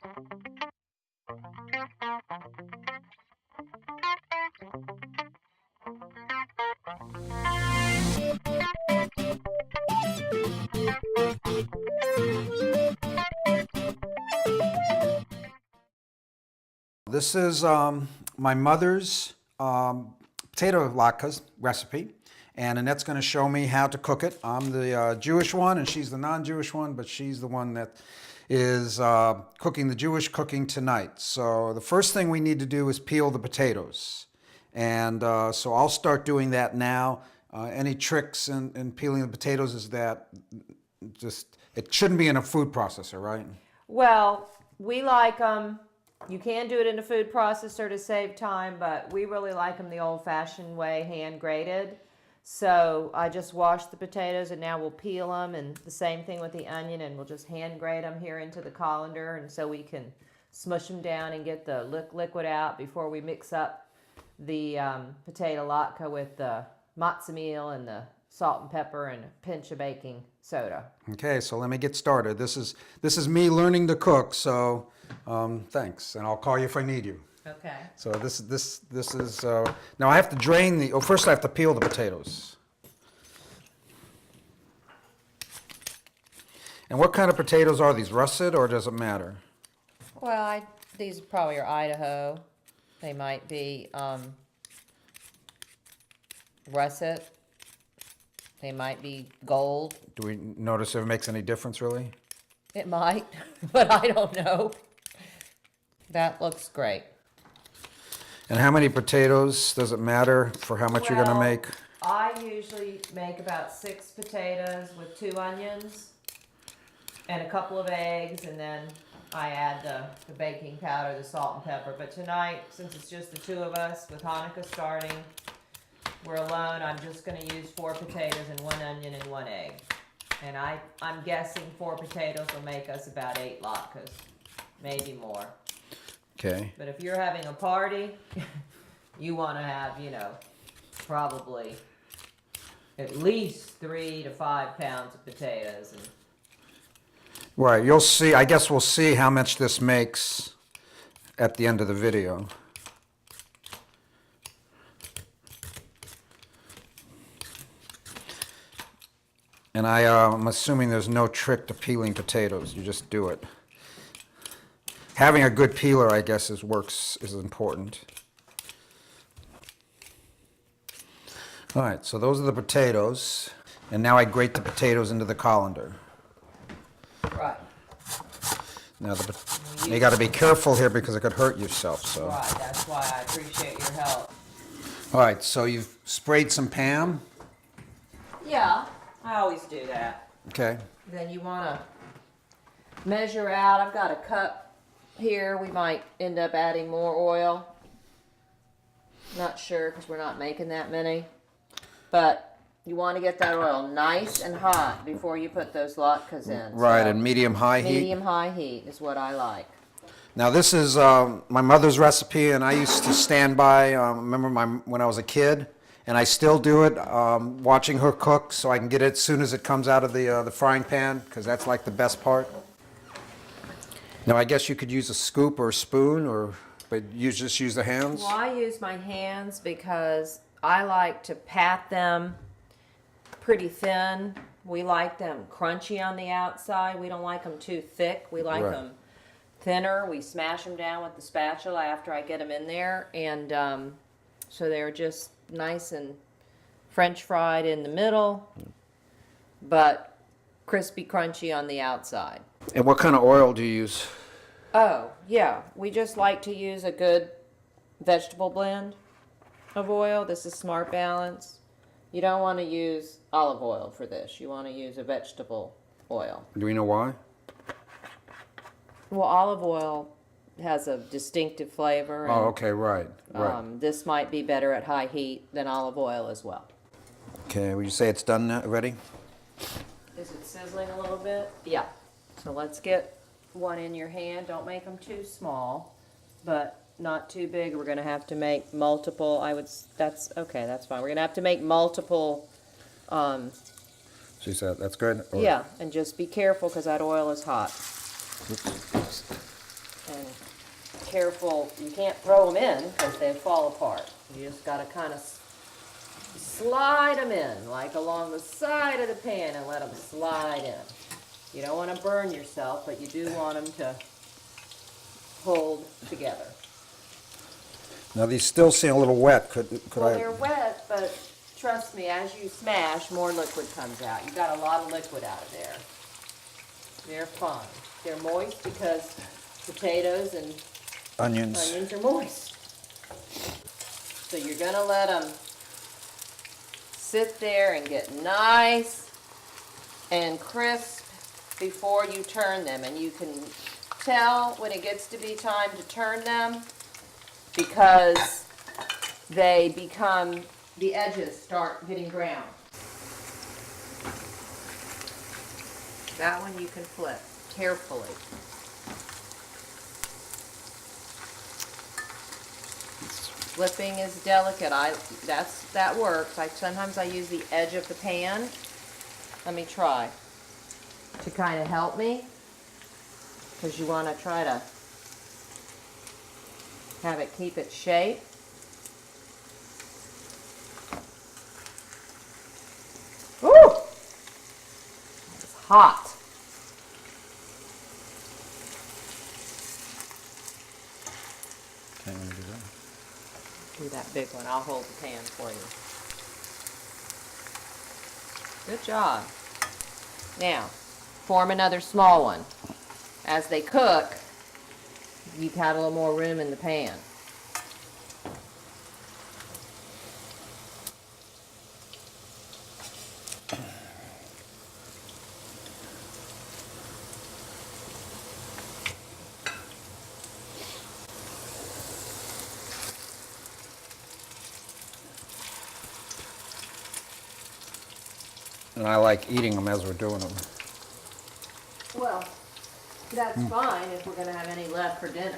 This is my mother's potato latkes recipe, and Annette's going to show me how to cook it. I'm the Jewish one, and she's the non-Jewish one, but she's the one that is cooking the Jewish cooking tonight. So the first thing we need to do is peel the potatoes, and so I'll start doing that now. Any tricks in peeling the potatoes is that it shouldn't be in a food processor, right? Well, we like them. You can do it in a food processor to save time, but we really like them the old-fashioned way, hand grated. So I just washed the potatoes and now we'll peel them, and the same thing with the onion, and we'll just hand grate them here into the colander, and so we can smush them down and get the liquid out before we mix up the potato latke with the matzo meal and the salt and pepper and a pinch of baking soda. Okay, so let me get started. This is me learning to cook, so thanks, and I'll call you if I need you. Okay. So this is now I have to drain the. Oh, first I have to peel the potatoes. And what kind of potatoes are these? Russet, or does it matter? Well, these probably are Idaho. They might be russet. They might be gold. Do we notice if it makes any difference, really? It might, but I don't know. That looks great. And how many potatoes does it matter for how much you're going to make? I usually make about 6 potatoes with 2 onions and a couple of eggs, and then I add the baking powder, the salt and pepper. But tonight, since it's just the 2 of us with Hanukkah starting, we're alone, I'm just going to use 4 potatoes and 1 onion and 1 egg. And I'm guessing 4 potatoes will make us about 8 latkes, maybe more. Okay. But if you're having a party, you want to have, probably at least 3 to 5 pounds of potatoes. And Right, you'll see. I guess we'll see how much this makes at the end of the video. And I'm assuming there's no trick to peeling potatoes. You just do it. Having a good peeler, I guess, is important. All right, so those are the potatoes. And now I grate the potatoes into the colander. right, Now, you got to be careful here because it could hurt yourself. So. right. That's why I appreciate your help. All right, so you've sprayed some Pam. Yeah, I always do that. Okay. Then you want to measure out. I've got a cup here. We might end up adding more oil. Not sure because we're not making that many. But you want to get that oil nice and hot before you put those latkes in. Right, So and medium-high heat. medium-high heat is what I like. Now this is my mother's recipe, and I used to stand by. Remember when I was a kid, and I still do it. Watching her cook, so I can get it as soon as it comes out of the frying pan, because that's like the best part. Now I guess you could use a scoop or a spoon, but you just use the hands. Well, I use my hands because I like to pat them pretty thin. We like them crunchy on the outside. We don't like them too thick. We like them thinner. We smash them down with the spatula after I get them in there, and so they're just nice and French fried in the middle, but crispy crunchy on the outside. And what kind of oil do you use? Oh, yeah. We just like to use a good vegetable blend of oil. This is Smart Balance. You don't want to use olive oil for this. You want to use a vegetable oil. Do we know why? Well, olive oil has a distinctive flavor. Oh, okay, right. This might be better at high heat than olive oil as well. Okay, would you say it's done now, ready? Is it sizzling a little bit? Yeah. So let's get one in your hand. Don't make them too small, but not too big. We're going to have to make multiple. That's okay. That's fine. We're going to have to make multiple. She said that's good. Yeah, and just be careful because that oil is hot. Oops. And careful, you can't throw them in because they fall apart. You just got to kind of slide them in, like along the side of the pan, and let them slide in. You don't want to burn yourself, but you do want them to hold together. Now these still seem a little wet. Could Well, I? they're wet, but trust me, as you smash, more liquid comes out. You got a lot of liquid out of there. They're fine. They're moist because potatoes and Onions. onions are moist. So you're gonna let them sit there and get nice and crisp before you turn them. And you can tell when it gets to be time to turn them because they become, the edges start getting brown. That one you can flip carefully. Flipping is delicate. That works. Sometimes I use the edge of the pan. Let me try to kind of help me, because you want to try to have it keep its shape. Ooh! It's hot. Can't really do that. Do that big one. I'll hold the pan for you. Good job. Now, form another small one. As they cook, you've had a little more room in the pan. And I like eating them as we're doing them. Well, that's fine if we're going to have any left for dinner.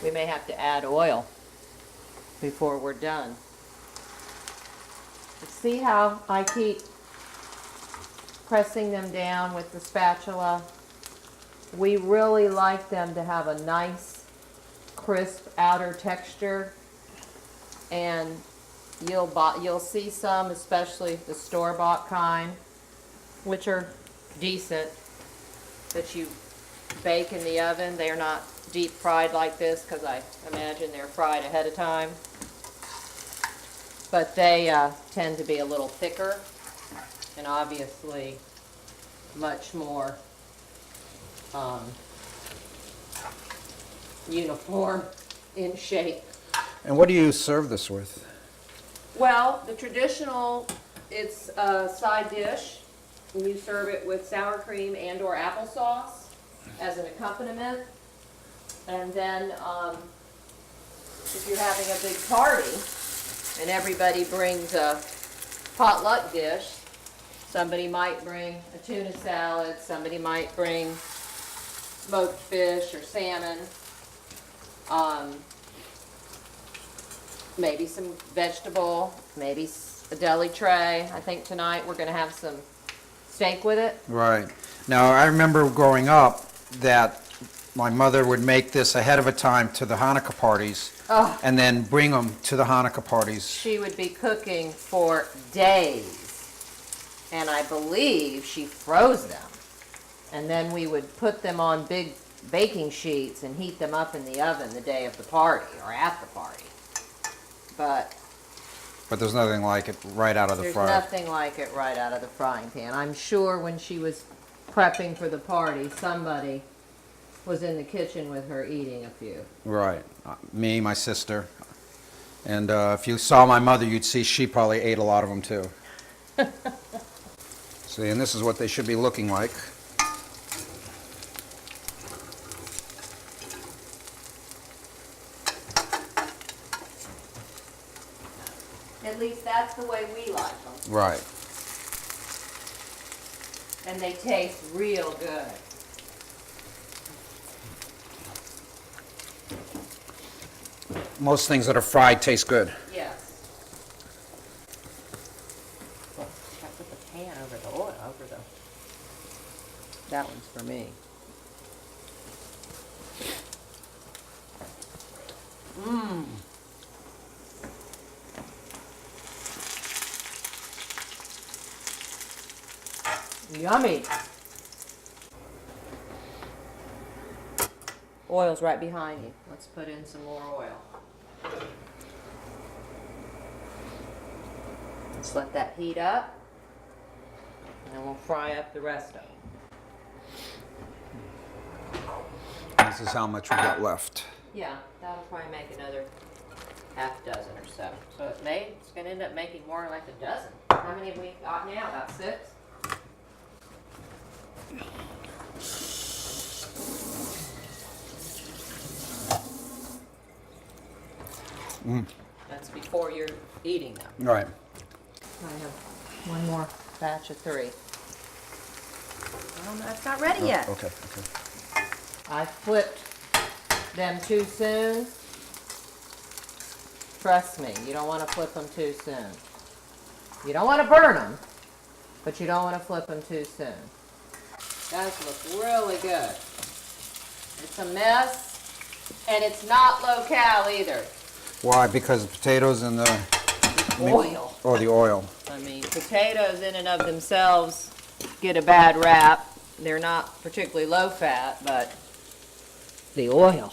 We may have to add oil before we're done. See how I keep pressing them down with the spatula? We really like them to have a nice, crisp outer texture, and you'll see some, especially the store-bought kind, which are decent, that you bake in the oven. They're not deep fried like this because I imagine they're fried ahead of time, but they tend to be a little thicker and obviously much more uniform in shape. And what do you serve this with? Well, the traditional, it's a side dish. You serve it with sour cream and or applesauce as an accompaniment. And then if you're having a big party and everybody brings a potluck dish, somebody might bring a tuna salad, somebody might bring smoked fish or salmon, maybe some vegetable, maybe a deli tray. I think tonight we're going to have some steak with it. Right. Now, I remember growing up that my mother would make this ahead of a time to the Hanukkah parties, Oh. and then bring them to the Hanukkah parties. She would be cooking for days, and I believe she froze them. And then we would put them on big baking sheets and heat them up in the oven the day of the party or at the party. But But there's nothing like it right out of the there's fryer. nothing like it right out of the frying pan. I'm sure when she was prepping for the party, somebody was in the kitchen with her eating a few. Right. Me, my sister. And if you saw my mother, you'd see she probably ate a lot of them too. See, and this is what they should be looking like. At least that's the way we like them. Right. And they taste real good. Most things that are fried taste good. Yeah. That one's for me. Mmm. Yummy. Oil's right behind you. Let's put in some more oil. Let's let that heat up, and we'll fry up the rest of it. This is how much we got left. Yeah, that'll probably make another half dozen or so. So it's going to end up making more like a dozen. How many have we got now? About 6? That's before you're eating them. All right. I have one more batch of 3. Well, that's not ready yet. Okay. I flipped them too soon. Trust me, you don't want to flip them too soon. You don't want to burn them, but you don't want to flip them too soon. Those look really good. It's a mess, and it's not low-cal either. Why? Because the potatoes and the Oil. Oh, the oil. I mean, potatoes in and of themselves get a bad rap. They're not particularly low-fat, but the oil.